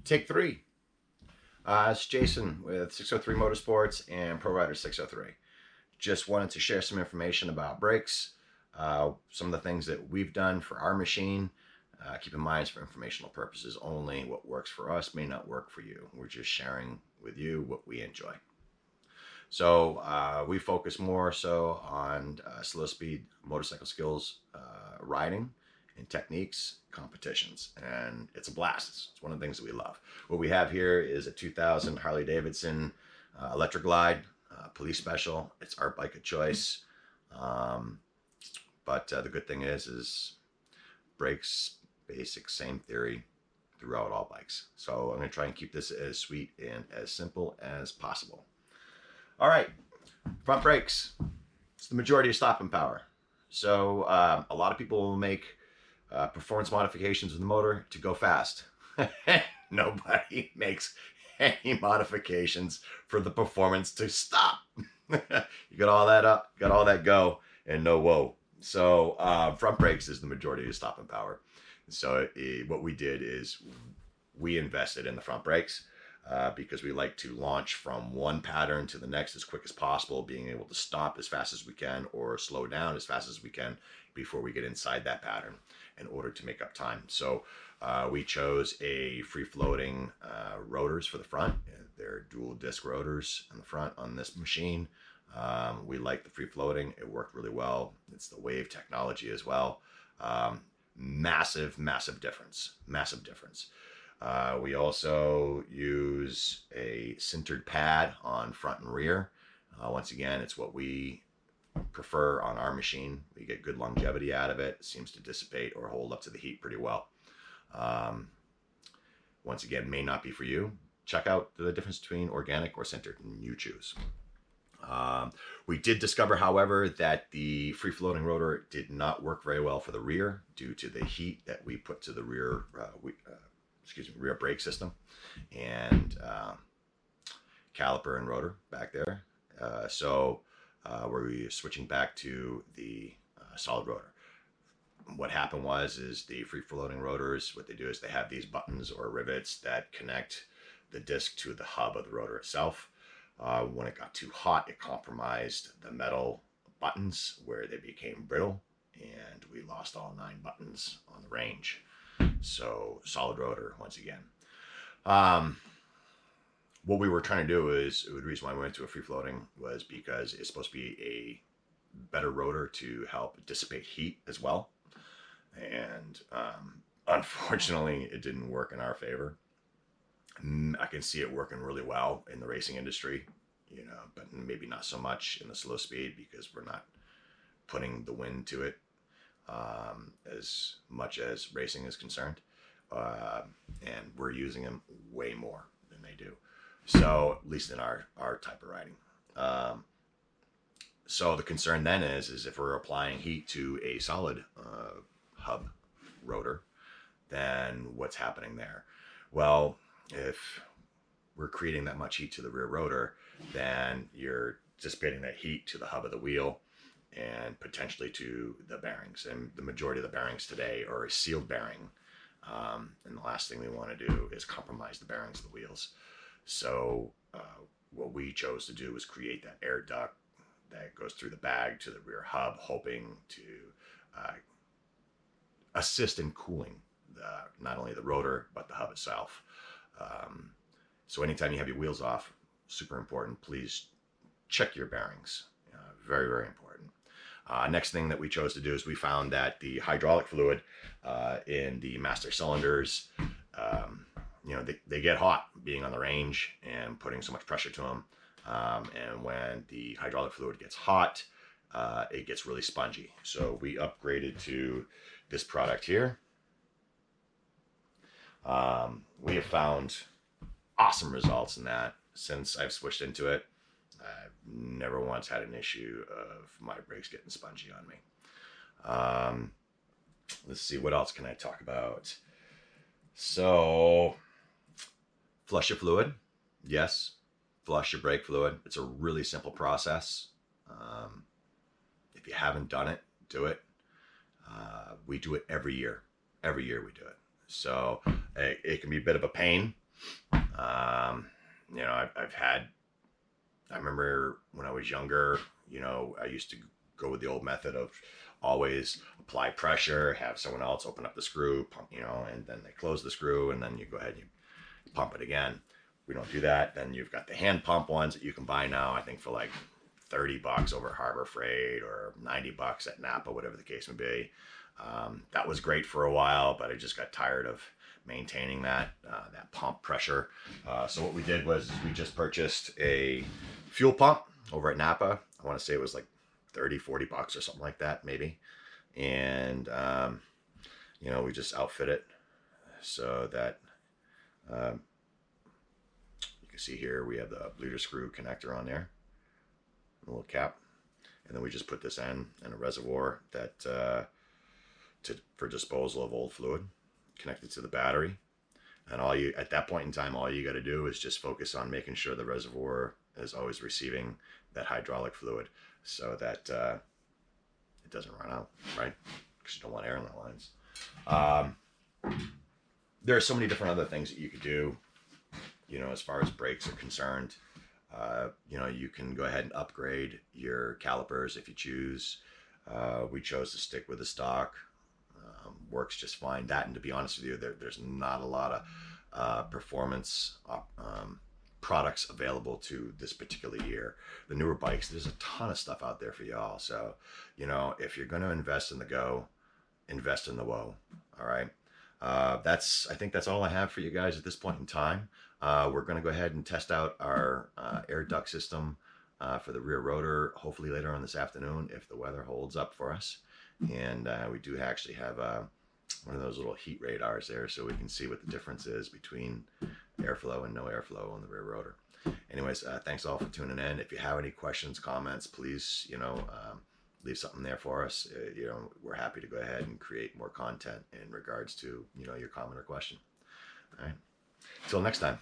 Take three. It's Jason with 603 Motorsports and Pro Rider 603. Just wanted to share some information about brakes, some of the things that we've done for our machine. Keep in mind, it's for informational purposes only. What works for us may not work for you. We're just sharing with you what we enjoy. So we focus more so on slow speed motorcycle skills, riding, and techniques, competitions, and it's a blast. It's one of the things that we love. What we have here is a 2000 Harley Davidson Electric Glide Police Special. It's our bike of choice, but the good thing is brakes, basic, same theory throughout all bikes. So I'm going to try and keep this as sweet and as simple as possible. All right, front brakes. It's the majority of stopping power. So a lot of people will make performance modifications with the motor to go fast. Nobody makes any modifications for the performance to stop. You got all that up, got all that go, and no whoa. So front brakes is the majority of stopping power. So what we did is we invested in the front brakes. Because we like to launch from one pattern to the next as quick as possible, being able to stop as fast as we can or slow down as fast as we can before we get inside that pattern in order to make up time. So we chose a free-floating rotors for the front. They're dual disc rotors in the front on this machine. We like the free-floating. It worked really well. It's the Wave technology as well. Massive difference. Massive difference. We also use a sintered pad on front and rear. Once again, it's what we prefer on our machine. We get good longevity out of it. It seems to dissipate or hold up to the heat pretty well. Once again, may not be for you. Check out the difference between organic or sintered, and you choose. We did discover, however, that the free-floating rotor did not work very well for the rear due to the heat that we put to the rear rear brake system and caliper and rotor back there. So we're switching back to the solid rotor. What happened is the free-floating rotors, what they do is they have these buttons or rivets that connect the disc to the hub of the rotor itself. When it got too hot, it compromised the metal buttons where they became brittle, and we lost all 9 buttons on the range. So solid rotor once again. What we were trying to do is, the reason why we went to a free floating was because it's supposed to be a better rotor to help dissipate heat as well. And unfortunately, it didn't work in our favor. I can see it working really well in the racing industry, but maybe not so much in the slow speed because we're not putting the wind to it as much as racing is concerned, and we're using them way more than they do. So at least in our type of riding. So the concern then is if we're applying heat to a solid hub rotor, then what's happening there? Well, if we're creating that much heat to the rear rotor, then you're dissipating that heat to the hub of the wheel and potentially to the bearings. And the majority of the bearings today are a sealed bearing. And the last thing we want to do is compromise the bearings of the wheels. So what we chose to do was create that air duct that goes through the bag to the rear hub, hoping to assist in cooling not only the rotor, but the hub itself. So anytime you have your wheels off, super important, please check your bearings. Very, very important. Next thing that we chose to do is we found that the hydraulic fluid in the master cylinders, they get hot being on the range and putting so much pressure to them. And when the hydraulic fluid gets hot, it gets really spongy. So we upgraded to this product here. We have found awesome results in that since I've switched into it. I've never once had an issue of my brakes getting spongy on me. Let's see, what else can I talk about? So, flush your fluid. Yes, flush your brake fluid. It's a really simple process. If you haven't done it, do it. We do it every year. Every year we do it. So it can be a bit of a pain. Um, you know, I remember when I was younger, you know, I used to go with the old method of always apply pressure, have someone else open up the screw, pump, you know, and then they close the screw, and then you go ahead and you pump it again. We don't do that. Then you've got the hand pump ones that you can buy now, I think for like $30 over Harbor Freight or $90 at Napa, whatever the case may be. That was great for a while, but I just got tired of maintaining that pump pressure. So what we did was we just purchased a fuel pump over at Napa. I want to say it was like 30, $40 or something like that, maybe. And, you know, we just outfit it so that um, you can see here we have the bleeder screw connector on there, a little cap. And then we just put this in a reservoir that for disposal of old fluid connected to the battery. And at that point in time, all you got to do is just focus on making sure the reservoir is always receiving that hydraulic fluid so that it doesn't run out, right? Because you don't want air in the lines. There are so many different other things that you could do, you know, as far as brakes are concerned. You know, you can go ahead and upgrade your calipers if you choose. We chose to stick with the stock. Works just fine. That, and to be honest with you, there's not a lot of performance products available to this particular year. The newer bikes, there's a ton of stuff out there for y'all. So, you know, if you're going to invest in the go, invest in the woe. All right. I think that's all I have for you guys at this point in time. We're going to go ahead and test out our air duct system for the rear rotor, hopefully later on this afternoon if the weather holds up for us. And we do actually have one of those little heat radars there so we can see what the difference is between airflow and no airflow on the rear rotor. Anyways, thanks all for tuning in. If you have any questions, comments, please, you know, leave something there for us. You know, we're happy to go ahead and create more content in regards to, you know, your comment or question. All right. Till next time.